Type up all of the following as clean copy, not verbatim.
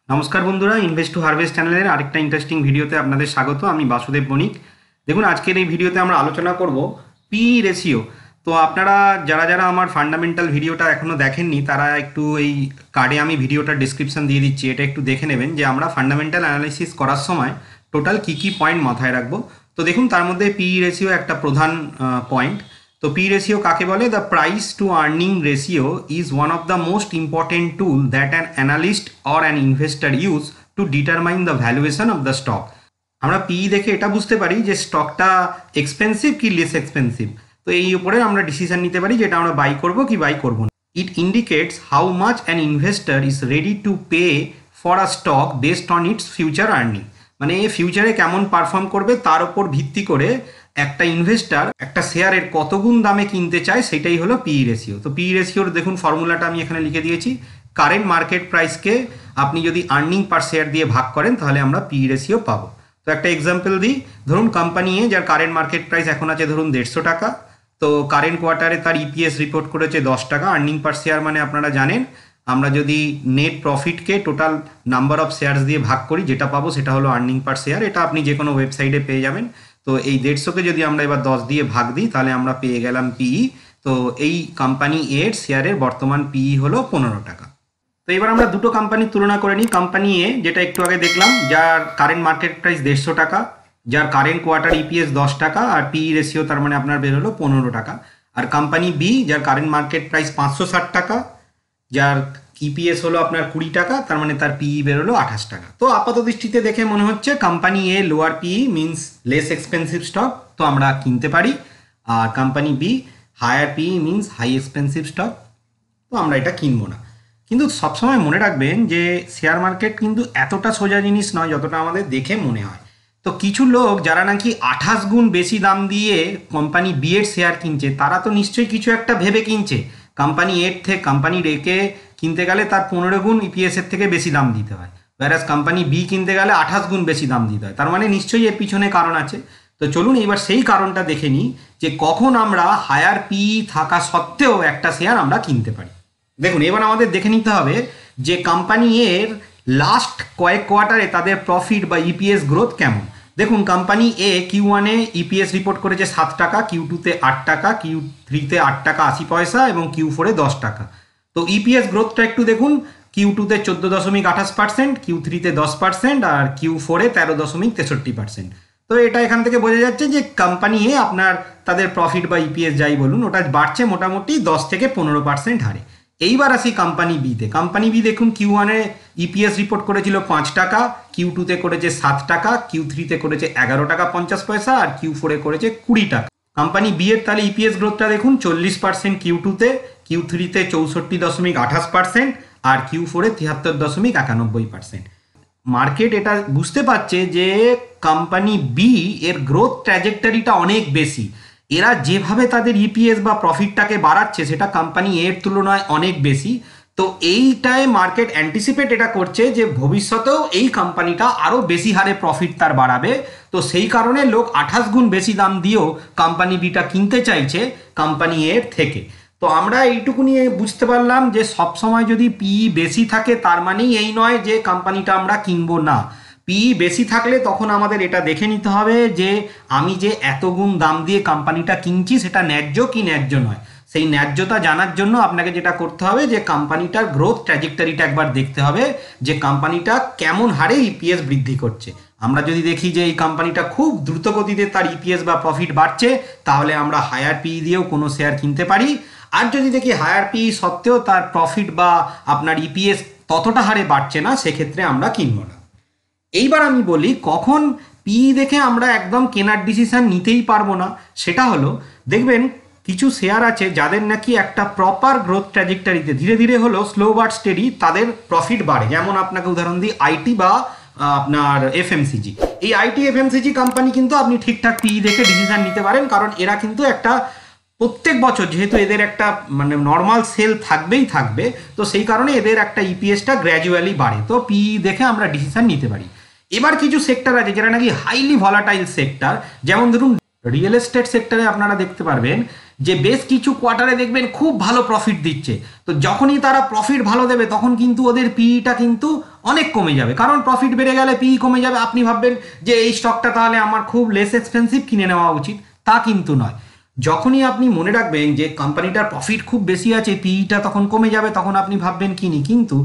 নমস্কার বন্ধুরা, invest two harvest চ্যানেলের আরেকটা ইন্টারেস্টিং ভিডিওতে আপনাদের স্বাগত। আমি বাসুদেব বণিক। দেখুন, আজকের এই ভিডিওতে আমরা আলোচনা করব পি রেশিও। তো আপনারা যারা যারা আমার ফান্ডামেন্টাল ভিডিওটা এখনও দেখেননি তারা একটু এই কার্ডে আমি ভিডিওটার ডিসক্রিপশন দিয়ে দিচ্ছি, এটা একটু দেখে নেবেন যে আমরা ফান্ডামেন্টাল অ্যানালাইসিস করার সময় টোটাল কী পয়েন্ট মাথায় রাখবো। তো দেখুন, তার মধ্যে পি রেশিও একটা প্রধান পয়েন্ট। তো পি রেশিও কাকে বলে? The price two earning ratio is one of the most important tool that an analyst or an investor use to determine the valuation of the stock. আমরা P দেখে এটা বুঝতে পারি যে স্টকটা এক্সপেন্সিভ কি লেস এক্সপেন্সিভ। তো এই উপরে আমরা ডিসিশন নিতে পারি যেটা আমরা বাই করব কি বাই করব না। ইট indicates how much an investor is ready to pay for a stock based on it's future earning. মানে ফিউচারে কেমন পারফর্ম করবে তার উপর ভিত্তি করে একটা ইনভেস্টার একটা শেয়ারের কত গুণ দামে কিনতে চায়, সেটাই হলো পি রেশিও। তো পি রেশিওর দেখুন ফর্মুলাটা আমি এখানে লিখে দিয়েছি। কারেন্ট মার্কেট প্রাইসকে আপনি যদি আর্নিং পার শেয়ার দিয়ে ভাগ করেন তাহলে আমরা পি রেশিও পাবো। তো একটা এক্সাম্পল দিই, ধরুন কোম্পানি এ যার কারেন্ট মার্কেট প্রাইস এখন আছে ধরুন 150 টাকা, তো কারেন্ট কোয়ার্টারে তার ইপিএস রিপোর্ট করেছে 10 টাকা। আর্নিং পার শেয়ার মানে আপনারা জানেন, আমরা যদি নেট প্রফিটকে টোটাল নাম্বার অফ শেয়ার্স দিয়ে ভাগ করি যেটা পাবো সেটা হলো আর্নিং পার শেয়ার। এটা আপনি যে কোনো ওয়েবসাইটে পেয়ে যাবেন। তো এই 150কে যদি আমরা এবার 10 দিয়ে ভাগ দিই তাহলে আমরা পেয়ে গেলাম পিই। তো এই কোম্পানি এর শেয়ারের বর্তমান পিই হলো 15 টাকা। তো এবার আমরা দুটো কোম্পানির তুলনা করে নিই। কোম্পানি এ যেটা একটু আগে দেখলাম, যার কারেন্ট মার্কেট প্রাইস 150 টাকা, যার কারেন্ট কোয়ার্টার ইপিএস 10 টাকা আর পিই রেশিও তার মানে আপনার বের হলো 15 টাকা। আর কোম্পানি বি যার কারেন্ট মার্কেট প্রাইস 560 টাকা, যার ইপিএস হলো আপনার 20 টাকা, তার মানে তার পিই বেরোলো 28 টাকা। তো আপাত দৃষ্টিতে দেখে মনে হচ্ছে company A lower PE means less expensive stock, তো আমরা কিনতে পারি। আর company B higher PE means high expensive stock, তো আমরা এটা কিনবো না। কিন্তু সবসময় মনে রাখবেন যে শেয়ার মার্কেট কিন্তু এতটা সোজা জিনিস নয় যতটা আমাদের দেখে মনে হয়। তো কিছু লোক যারা নাকি 28 গুণ বেশি দাম দিয়ে কোম্পানি বি এর শেয়ার কিনছে, তারা তো নিশ্চয়ই কিছু একটা ভেবে কিনছে। কোম্পানি এর থেকে কোম্পানি রেকে কিনতে গেলে তার 15 গুণ ইপিএস এর থেকে বেশি দাম দিতে হয়, whereas কোম্পানি বি কিনতে গেলে 28 গুণ বেশি দাম দিতে হয়। তার মানে নিশ্চয়ই এর পিছনে কারণ আছে। তো চলুন এবার সেই কারণটা দেখে নিই যে কখন আমরা হায়ার পি থাকা সত্ত্বেও একটা শেয়ার আমরা কিনতে পারি। দেখুন, এবার আমাদের দেখে নিতে হবে যে কোম্পানি এর লাস্ট কয়েক কোয়ার্টারে তাদের প্রফিট বা ইপিএস গ্রোথ কেমন। দেখুন, কোম্পানি এ Q1-এ ইপিএস রিপোর্ট করেছে 7 টাকা, Q2-তে 8 টাকা, Q3-তে 8 টাকা 80 পয়সা এবং Q4-এ 10 টাকা। তো ইপিএস গ্রোথটা একটু দেখুন, Q2-তে 14.28%, Q3-তে 10% আর Q4-এ 13.63%। তো এটা এখান থেকে বোঝা যাচ্ছে যে কোম্পানি এ আপনার তাদের প্রফিট বা ইপিএস যাই বলুন ওটা বাড়ছে মোটামুটি 10 থেকে 15% হারে। এইবার আসি কোম্পানি বিতে। কোম্পানি বি দেখুন Q1-এ ইপিএস রিপোর্ট করেছিল 5 টাকা, Q2-তে করেছে 7 টাকা, Q3-তে করেছে 11 টাকা 50 পয়সা আর Q4-এ করেছে 20 টাকা। কোম্পানি বি এর তাহলে ইপিএস গ্রোথটা দেখুন 40% Q2-তে, Q3-তে 64.28% আর Q4-এ 73.91%। মার্কেট এটা বুঝতে পারছে যে কোম্পানি বি এর গ্রোথ ট্র্যাজেক্টরিটা অনেক বেশি। এরা যেভাবে তাদের ইপিএস বা প্রফিটটাকে বাড়াচ্ছে সেটা কোম্পানি এর তুলনায় অনেক বেশি। তো এইটায় মার্কেট অ্যান্টিসিপেট এটা করছে যে ভবিষ্যতেও এই কোম্পানিটা আরও বেশি হারে প্রফিট তার বাড়াবে। তো সেই কারণে লোক 28 গুণ বেশি দাম দিয়েও কোম্পানি বিটা কিনতে চাইছে কোম্পানি এর থেকে। তো আমরা এইটুকু নিয়ে বুঝতে পারলাম যে সবসময় যদি পিই বেশি থাকে তার মানেই এই নয় যে কোম্পানিটা আমরা কিনবো না। পিই বেশি থাকলে তখন আমাদের এটা দেখে নিতে হবে যে আমি যে এত গুণ দাম দিয়ে কোম্পানিটা কিনছি সেটা ন্যায্য কি ন্যায্য নয়। সেই ন্যায্যতা জানার জন্য আপনাকে যেটা করতে হবে যে কোম্পানিটার গ্রোথ ট্র্যাজেক্টরিটা একবার দেখতে হবে যে কোম্পানিটা কেমন হারে ইপিএস বৃদ্ধি করছে। আমরা যদি দেখি যে এই কোম্পানিটা খুব দ্রুত গতিতে তার ইপিএস বা প্রফিট বাড়ছে তাহলে আমরা হায়ার পিই দিয়েও কোনো শেয়ার কিনতে পারি। আর যদি দেখি হায়ার পিই সত্ত্বেও তার প্রফিট বা আপনার ইপিএস ততটা হারে বাড়ছে না, সেক্ষেত্রে আমরা কিনবো না। এইবার আমি বলি কখন পিই দেখে আমরা একদম কেনার ডিসিশন নিতেই পারবো না। সেটা হলো, দেখবেন কিছু শেয়ার আছে যাদের নাকি একটা প্রপার গ্রোথ ট্র্যাজেক্টরিতে ধীরে ধীরে হলো স্লো বাট স্টেডি তাদের প্রফিট বাড়ে। যেমন আপনাকে উদাহরণ দিই আইটি বা আপনার এফএমসিজি। এই আইটি এফএমসিজি কোম্পানি কিন্তু আপনি ঠিকঠাক পিই দেখে ডিসিশন নিতে পারেন, কারণ এরা কিন্তু একটা প্রত্যেক বছর যেহেতু এদের একটা মানে নর্মাল সেল থাকবেই থাকবে, তো সেই কারণে এদের একটা ইপিএসটা গ্র্যাজুয়ালি বাড়ে। তো পিই দেখে আমরা ডিসিশন নিতে পারি। এবার কিছু সেক্টর আছে যেটা নাকি হাইলি ভলাটাইল সেক্টর, যেমন ধরুন রিয়েল এস্টেট সেক্টরে আপনারা দেখতে পারবেন যে বেশ কিছু কোয়ার্টারে দেখবেন খুব ভালো প্রফিট দিচ্ছে, তো যখনই তারা প্রফিট ভালো দেবে তখন কিন্তু ওদের পিইটা কিন্তু অনেক কমে যাবে, কারণ প্রফিট বেড়ে গেলে পিই কমে যাবে। আপনি ভাববেন যে এই স্টকটা তাহলে আমার খুব লেস এক্সপেন্সিভ, কিনে নেওয়া উচিত, তা কিন্তু নয়। যখনই আপনি মনে রাখবেন যে কোম্পানিটার প্রফিট খুব বেশি আছে, পিইটা তখন কমে যাবে, তখন আপনি ভাববেন কিনি, কিন্তু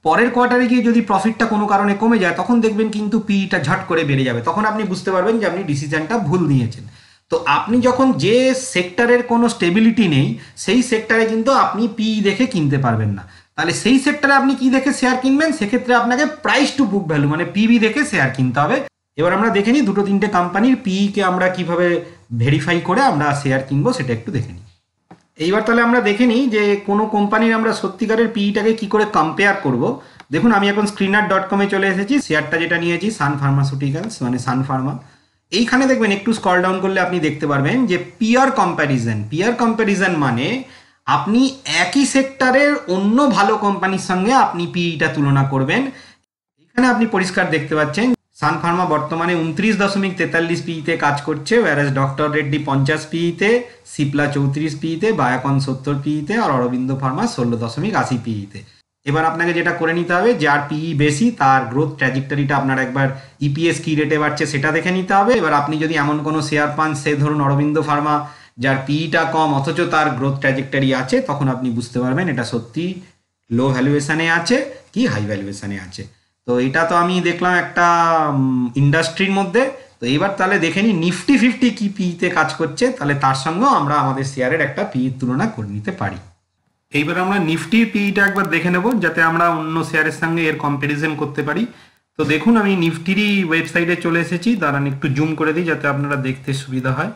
পরের কোয়ার্টারে গিয়ে যদি প্রফিটটা কোনো কারণে কমে যায় তখন দেখবেন কিন্তু পিইটা ঝট করে বেড়ে যাবে, তখন আপনি বুঝতে পারবেন যে আপনি ডিসিশনটা ভুল নিয়েছেন। তো আপনি যখন যে সেক্টরের কোনো স্টেবিলিটি নেই সেই সেক্টরে কিন্তু আপনি পিই দেখে কিনতে পারবেন না। তাহলে সেই সেক্টরে আপনি কি দেখে শেয়ার কিনবেন? সেক্ষেত্রে আপনাকে প্রাইস টু বুক ভ্যালু মানে পিবি দেখে শেয়ার কিনতে হবে। এবার আমরা দেখে নিই দুটো তিনটে কোম্পানির পিইকে আমরা কিভাবে ভেরিফাই করে আমরা শেয়ার কিনবো, সেটা একটু দেখে নিই। এইবার তাহলে আমরা দেখে নিই যে কোনো কোম্পানির আমরা সত্যিকারের পিইটাকে কি করে কম্পেয়ার করব। দেখুন আমি এখন screener.com-এ চলে এসেছি, শেয়ারটা যেটা নিয়েছি সান ফার্মাসিউটিক্যালস মানে সান ফার্মা। এইখানে দেখবেন একটু স্ক্রল ডাউন করলে আপনি দেখতে পারবেন যে পিয়ার কম্প্যারিজন মানে আপনি একই সেক্টরের অন্য ভালো কোম্পানির সঙ্গে আপনি পিইটা তুলনা করবেন। এখানে আপনি পরিষ্কার দেখতে পাচ্ছেন সান ফার্মা বর্তমানে 29.43 পিইতে কাজ করছে, ওয়ারাস ডক্টর রেড্ডি 50 পিইতে, সিপলা 34 পিইতে, বায়োকন 70 পিইতে আর অরবিন্দ ফার্মা 16.80 পিইতে। এবার আপনাকে যেটা করে নিতে হবে, যার পিই বেশি তার গ্রোথ ট্র্যাজেক্টরিটা আপনার একবার ইপিএস কি রেটে বাড়ছে সেটা দেখে নিতে হবে। এবার আপনি যদি এমন কোনো শেয়ার পান, সে ধরুন অরবিন্দ ফার্মা, যার পিইটা কম অথচ তার গ্রোথ ট্র্যাজেক্টরি আছে, তখন আপনি বুঝতে পারবেন এটা সত্যি লো ভ্যালুয়েশনে আছে কি হাই ভ্যালুয়েশনে আছে। তো এটা তো আমি দেখলাম একটা ইন্ডাস্ট্রির মধ্যে। তো এবার তাহলে দেখে নিই নিফটি 50 কি পিইতে কাজ করছে, তাহলে তার সঙ্গেও আমরা আমাদের শেয়ারের একটা পিইর তুলনা করে নিতে পারি। এইবার আমরা নিফটির পিইটা একবার দেখে নেব যাতে আমরা অন্য শেয়ারের সঙ্গে এর কম্প্যারিজন করতে পারি। তো দেখুন আমি নিফটিরই ওয়েবসাইটে চলে এসেছি, দাঁড়ান একটু জুম করে দিই যাতে আপনারা দেখতে সুবিধা হয়।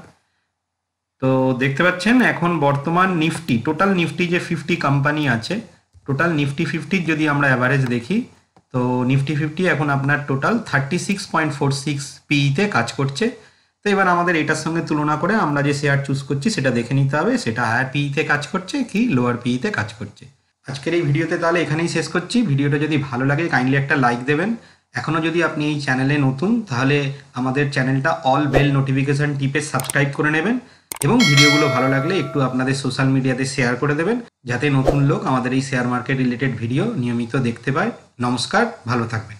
তো দেখতে পাচ্ছেন এখন বর্তমান নিফটি, টোটাল নিফটি যে 50 কোম্পানি আছে, টোটাল নিফটি 50 যদি আমরা অ্যাভারেজ দেখি, তো নিফটি 50 এখন আপনার টোটাল 36.46 পিইতে কাজ করছে। তো এবার আমাদের এটার সঙ্গে তুলনা করে আমরা যে শেয়ার চুজ করছি সেটা দেখে নিতে হবে, সেটা হায়ার পিইতে কাজ করছে কি লোয়ার পিইতে কাজ করছে। আজকের এই ভিডিওতে তাহলে এখানেই শেষ করছি। ভিডিওটা যদি ভালো লাগে কাইন্ডলি একটা লাইক দেবেন। এখনও যদি আপনি এই চ্যানেলে নতুন, তাহলে আমাদের চ্যানেলটা অল বেল নোটিফিকেশান টিপে সাবস্ক্রাইব করে নেবেন এবং ভিডিওগুলো ভালো লাগলে একটু আপনাদের সোশ্যাল মিডিয়াতে শেয়ার করে দেবেন, যাতে নতুন লোক আমাদের এই শেয়ার মার্কেট রিলেটেড ভিডিও নিয়মিত দেখতে পায়। নমস্কার, ভালো থাকবেন।